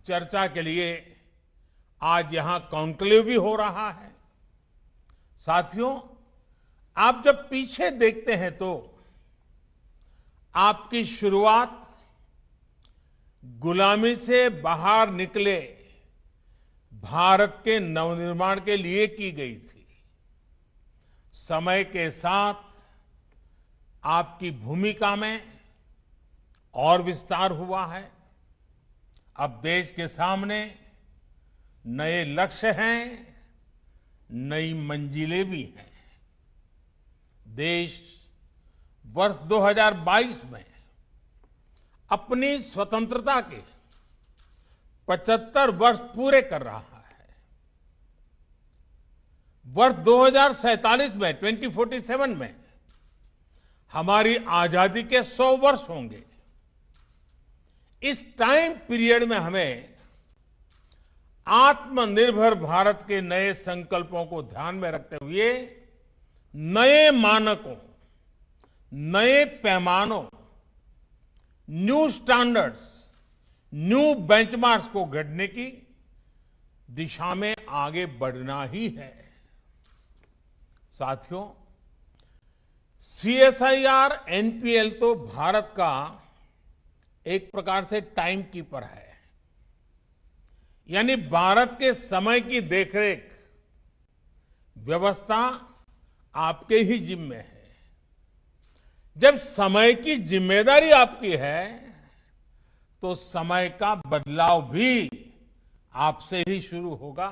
चर्चा के लिए आज यहां कॉन्क्लेव भी हो रहा है। साथियों, आप जब पीछे देखते हैं तो आपकी शुरुआत गुलामी से बाहर निकले भारत के नवनिर्माण के लिए की गई थी। समय के साथ आपकी भूमिका में और विस्तार हुआ है। अब देश के सामने नए लक्ष्य हैं, नई मंजिलें भी हैं। देश वर्ष 2022 में अपनी स्वतंत्रता के 75 वर्ष पूरे कर रहा है। वर्ष 2047 में 2047 में हमारी आजादी के 100 वर्ष होंगे। इस टाइम पीरियड में हमें आत्मनिर्भर भारत के नए संकल्पों को ध्यान में रखते हुए नए मानकों, नए पैमानों, न्यू स्टैंडर्ड्स, न्यू बेंचमार्क्स को गढ़ने की दिशा में आगे बढ़ना ही है। साथियों, सीएसआईआर एनपीएल तो भारत का एक प्रकार से टाइम कीपर है, यानी भारत के समय की देखरेख व्यवस्था आपके ही जिम्मे है। जब समय की जिम्मेदारी आपकी है तो समय का बदलाव भी आपसे ही शुरू होगा।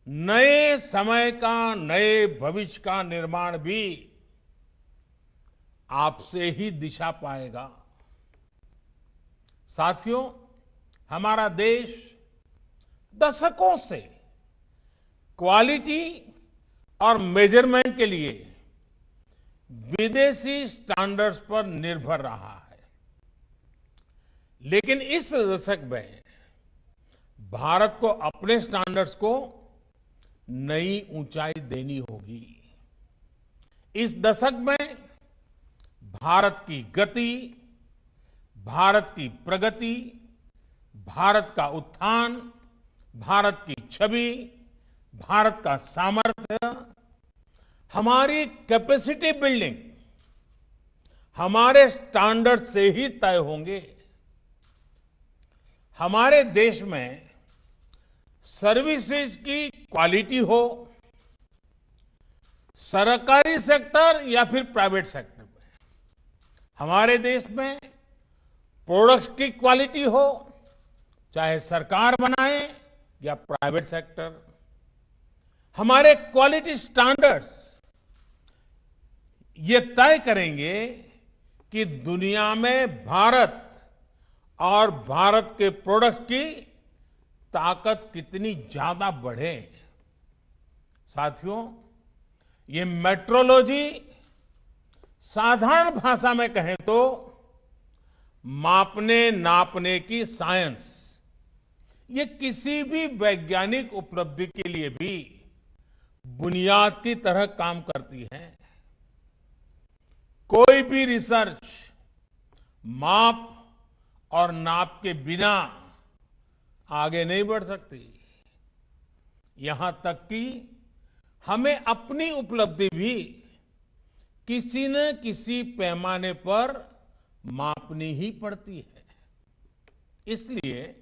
नए समय का, नए भविष्य का निर्माण भी आपसे ही दिशा पाएगा। साथियों, हमारा देश दशकों से क्वालिटी और मेजरमेंट के लिए विदेशी स्टैंडर्ड्स पर निर्भर रहा है, लेकिन इस दशक में भारत को अपने स्टैंडर्ड्स को नई ऊंचाई देनी होगी। इस दशक में भारत की गति, भारत की प्रगति, भारत का उत्थान, भारत की छवि, भारत का सामर्थ्य, हमारी कैपेसिटी बिल्डिंग हमारे स्टैंडर्ड से ही तय होंगे। हमारे देश में सर्विसेज की क्वालिटी हो, सरकारी सेक्टर या फिर प्राइवेट सेक्टर में, हमारे देश में प्रोडक्ट्स की क्वालिटी हो, चाहे सरकार बनाए या प्राइवेट सेक्टर, हमारे क्वालिटी स्टैंडर्ड्स ये तय करेंगे कि दुनिया में भारत और भारत के प्रोडक्ट्स की ताकत कितनी ज्यादा बढ़े। साथियों, ये मेट्रोलॉजी साधारण भाषा में कहें तो मापने नापने की साइंस, ये किसी भी वैज्ञानिक उपलब्धि के लिए भी बुनियाद की तरह काम करती है। कोई भी रिसर्च माप और नाप के बिना आगे नहीं बढ़ सकती। यहां तक कि हमें अपनी उपलब्धि भी किसी न किसी पैमाने पर मापनी ही पड़ती है। इसलिए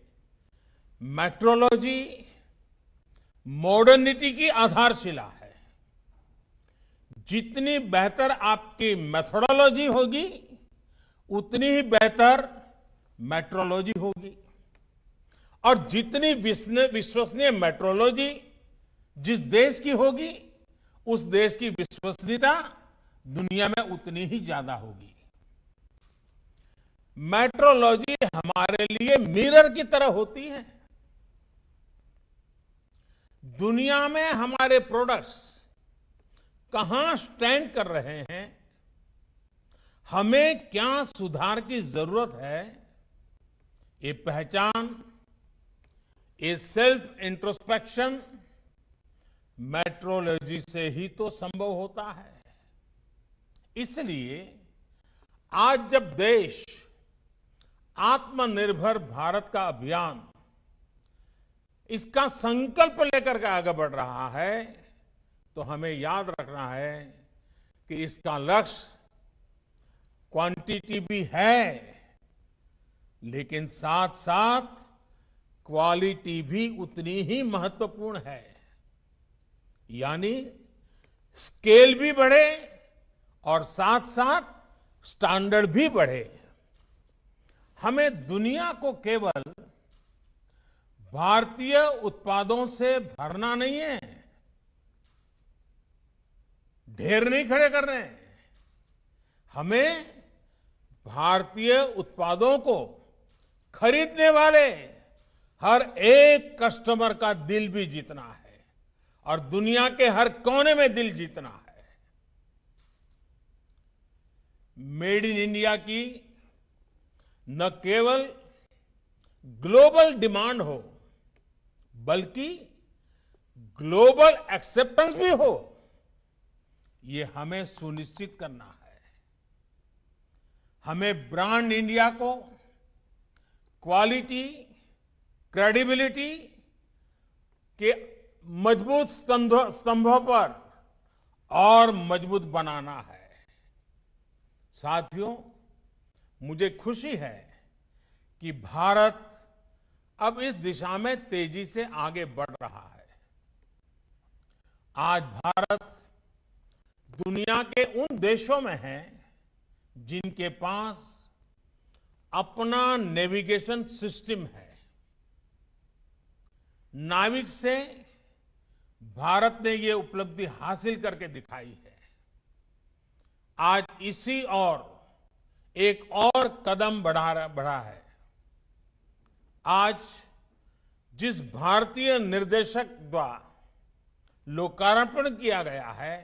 मेट्रोलॉजी मॉडर्निटी की आधारशिला है। जितनी बेहतर आपकी मेथोडोलॉजी होगी, उतनी ही बेहतर मेट्रोलॉजी होगी। और जितनी विश्वसनीय मेट्रोलॉजी जिस देश की होगी, उस देश की विश्वसनीयता दुनिया में उतनी ही ज्यादा होगी। मेट्रोलॉजी हमारे लिए मिरर की तरह होती है। दुनिया में हमारे प्रोडक्ट्स कहां स्टैंड कर रहे हैं, हमें क्या सुधार की जरूरत है, ये पहचान, ये सेल्फ इंट्रोस्पेक्शन मेट्रोलॉजी से ही तो संभव होता है। इसलिए आज जब देश आत्मनिर्भर भारत का अभियान इसका संकल्प लेकर के आगे बढ़ रहा है, तो हमें याद रखना है कि इसका लक्ष्य क्वांटिटी भी है, लेकिन साथ साथ क्वालिटी भी उतनी ही महत्वपूर्ण है। यानी स्केल भी बढ़े और साथ साथ स्टैंडर्ड भी बढ़े। हमें दुनिया को केवल भारतीय उत्पादों से भरना नहीं है, ढेर नहीं खड़े कर रहे हैं। हमें भारतीय उत्पादों को खरीदने वाले हर एक कस्टमर का दिल भी जीतना है और दुनिया के हर कोने में दिल जीतना है। मेड इन इंडिया की न केवल ग्लोबल डिमांड हो, बल्कि ग्लोबल एक्सेप्टेंस भी हो, ये हमें सुनिश्चित करना है। हमें ब्रांड इंडिया को क्वालिटी, क्रेडिबिलिटी के मजबूत स्तंभों पर और मजबूत बनाना है। साथियों, मुझे खुशी है कि भारत अब इस दिशा में तेजी से आगे बढ़ रहा है। आज भारत दुनिया के उन देशों में है जिनके पास अपना नेविगेशन सिस्टम है। नाविक से भारत ने ये उपलब्धि हासिल करके दिखाई है। आज इसी और एक और कदम बढ़ा है। आज जिस भारतीय निर्देशक द्वारा लोकार्पण किया गया है,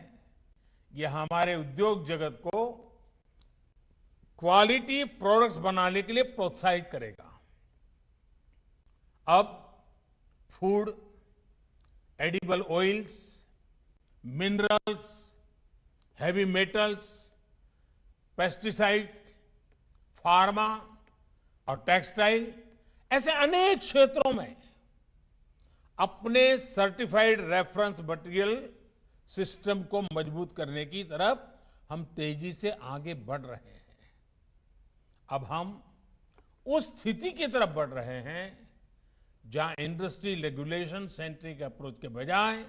यह हमारे उद्योग जगत को क्वालिटी प्रोडक्ट्स बनाने के लिए प्रोत्साहित करेगा। अब food, edible oils, minerals, heavy metals, pesticide, pharma और टेक्सटाइल ऐसे अनेक क्षेत्रों में अपने सर्टिफाइड रेफरेंस मटेरियल सिस्टम को मजबूत करने की तरफ हम तेजी से आगे बढ़ रहे हैं। अब हम उस स्थिति की तरफ बढ़ रहे हैं जहां इंडस्ट्री रेगुलेशन सेंट्रिक अप्रोच के बजाय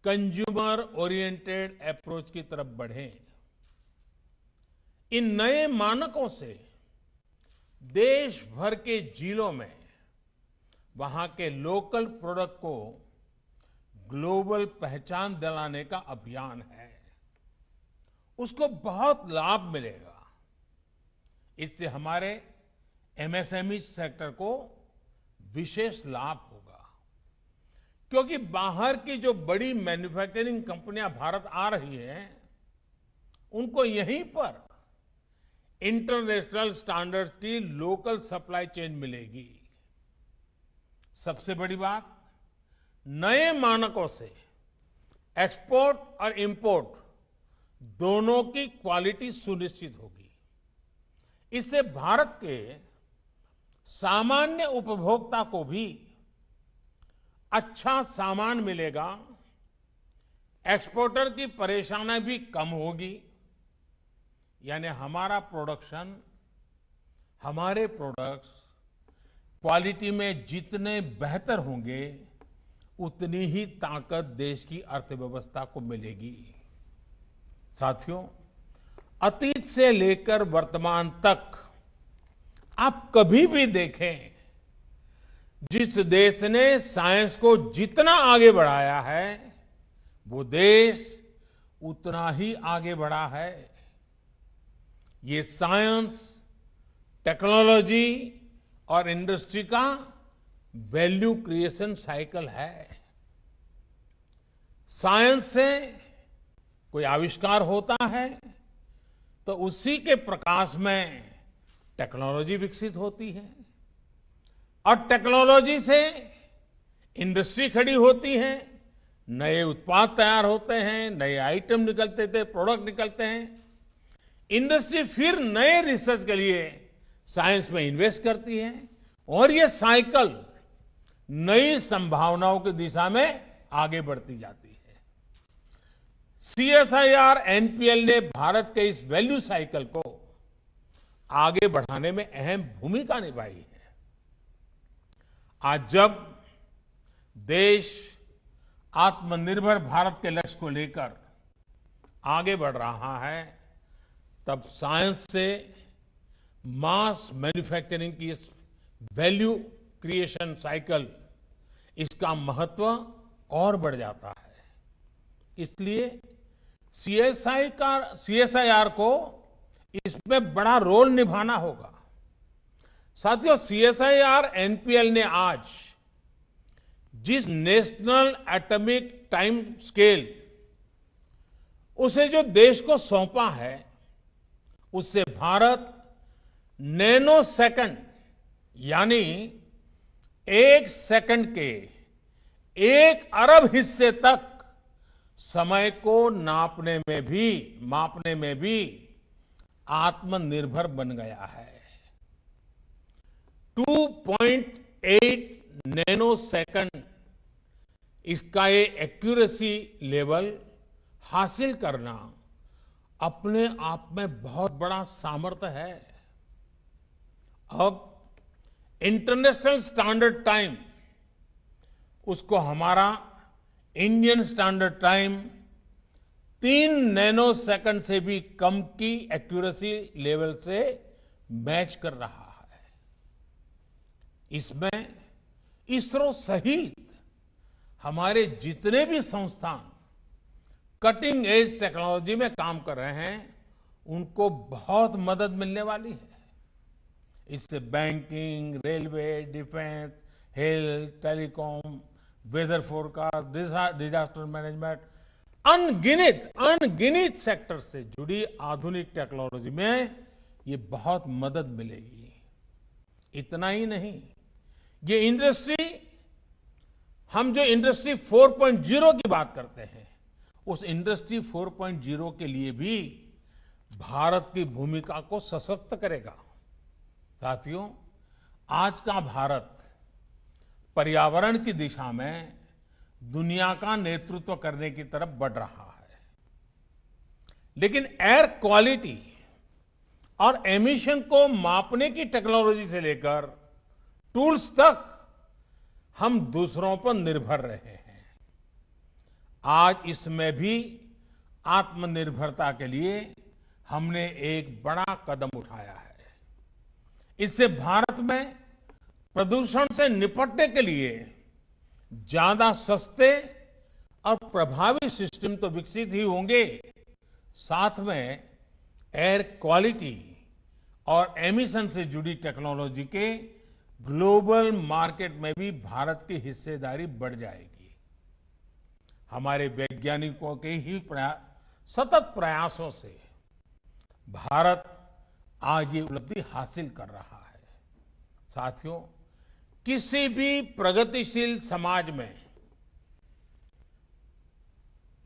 कंज्यूमर ओरिएंटेड अप्रोच की तरफ बढ़े। इन नए मानकों से देश भर के जिलों में वहां के लोकल प्रोडक्ट को ग्लोबल पहचान दिलाने का अभियान है। उसको बहुत लाभ मिलेगा। इससे हमारे एमएसएमई सेक्टर को विशेष लाभ होगा, क्योंकि बाहर की जो बड़ी मैन्युफैक्चरिंग कंपनियां भारत आ रही हैं, उनको यहीं पर इंटरनेशनल स्टैंडर्ड्स की लोकल सप्लाई चेन मिलेगी। सबसे बड़ी बात, नए मानकों से एक्सपोर्ट और इंपोर्ट दोनों की क्वालिटी सुनिश्चित होगी। इससे भारत के सामान्य उपभोक्ता को भी अच्छा सामान मिलेगा, एक्सपोर्टर की परेशानी भी कम होगी। यानी हमारा प्रोडक्शन, हमारे प्रोडक्ट्स क्वालिटी में जितने बेहतर होंगे, उतनी ही ताकत देश की अर्थव्यवस्था को मिलेगी। साथियों, अतीत से लेकर वर्तमान तक आप कभी भी देखें, जिस देश ने साइंस को जितना आगे बढ़ाया है, वो देश उतना ही आगे बढ़ा है। ये साइंस, टेक्नोलॉजी और इंडस्ट्री का वैल्यू क्रिएशन साइकिल है। साइंस से कोई आविष्कार होता है तो उसी के प्रकाश में टेक्नोलॉजी विकसित होती है, और टेक्नोलॉजी से इंडस्ट्री खड़ी होती है, नए उत्पाद तैयार होते हैं, नए आइटम निकलते थे, प्रोडक्ट निकलते हैं। इंडस्ट्री फिर नए रिसर्च के लिए साइंस में इन्वेस्ट करती है और ये साइकिल नई संभावनाओं की दिशा में आगे बढ़ती जाती है। सीएसआईआर एनपीएल ने भारत के इस वैल्यू साइकिल को आगे बढ़ाने में अहम भूमिका निभाई है। आज जब देश आत्मनिर्भर भारत के लक्ष्य को लेकर आगे बढ़ रहा है, तब साइंस से मास मैन्युफैक्चरिंग की इस वैल्यू क्रिएशन साइकिल, इसका महत्व और बढ़ जाता है। इसलिए सीएसआईआर को इसमें बड़ा रोल निभाना होगा। साथियों, सीएसआईआर एनपीएल ने आज जिस नेशनल एटॉमिक टाइम स्केल उसे जो देश को सौंपा है, उससे भारत नैनो सेकंड यानी 1 सेकंड के 1 अरब हिस्से तक समय को मापने में भी आत्मनिर्भर बन गया है। 2.8 नैनो सेकंड इसका ये एक्यूरेसी लेवल हासिल करना अपने आप में बहुत बड़ा सामर्थ्य है। अब इंटरनेशनल स्टैंडर्ड टाइम, उसको हमारा Indian standard time 3 nano second से भी कम की एक्यूरेसी लेवल से मैच कर रहा है। इसमें इसरो सहित हमारे जितने भी संस्थान कटिंग एज टेक्नोलॉजी में काम कर रहे हैं, उनको बहुत मदद मिलने वाली है। इससे banking, railway, defence, health, telecom, weather forecast, disaster management, अनगिनत सेक्टर से जुड़ी आधुनिक टेक्नोलॉजी में ये बहुत मदद मिलेगी। इतना ही नहीं, ये इंडस्ट्री, हम जो इंडस्ट्री 4.0 की बात करते हैं, उस इंडस्ट्री 4.0 के लिए भी भारत की भूमिका को सशक्त करेगा। साथियों, आज का भारत पर्यावरण की दिशा में दुनिया का नेतृत्व करने की तरफ बढ़ रहा है, लेकिन एयर क्वालिटी और एमिशन को मापने की टेक्नोलॉजी से लेकर टूल्स तक हम दूसरों पर निर्भर रहे हैं। आज इसमें भी आत्मनिर्भरता के लिए हमने एक बड़ा कदम उठाया है। इससे भारत में प्रदूषण से निपटने के लिए ज्यादा सस्ते और प्रभावी सिस्टम तो विकसित ही होंगे, साथ में एयर क्वालिटी और एमिशन से जुड़ी टेक्नोलॉजी के ग्लोबल मार्केट में भी भारत की हिस्सेदारी बढ़ जाएगी। हमारे वैज्ञानिकों के ही सतत प्रयासों से भारत आज ये उपलब्धि हासिल कर रहा है। साथियों, किसी भी प्रगतिशील समाज में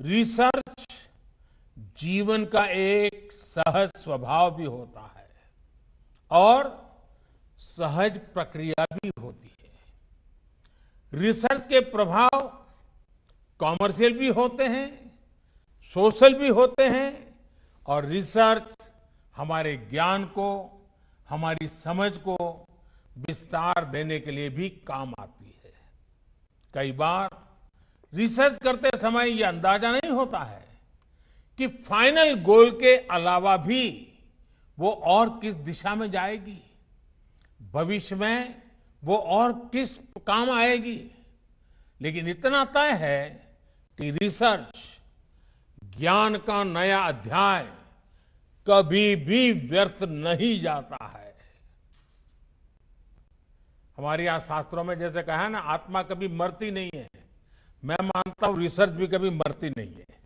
रिसर्च जीवन का एक सहज स्वभाव भी होता है और सहज प्रक्रिया भी होती है। रिसर्च के प्रभाव कॉमर्शियल भी होते हैं, सोशल भी होते हैं, और रिसर्च हमारे ज्ञान को, हमारी समझ को विस्तार देने के लिए भी काम आती है। कई बार रिसर्च करते समय यह अंदाजा नहीं होता है कि फाइनल गोल के अलावा भी वो और किस दिशा में जाएगी, भविष्य में वो और किस काम आएगी। लेकिन इतना तय है कि रिसर्च ज्ञान का नया अध्याय कभी भी व्यर्थ नहीं जाता है। हमारे यहां शास्त्रों में जैसे कहा है ना, आत्मा कभी मरती नहीं है, मैं मानता हूं रिसर्च भी कभी मरती नहीं है।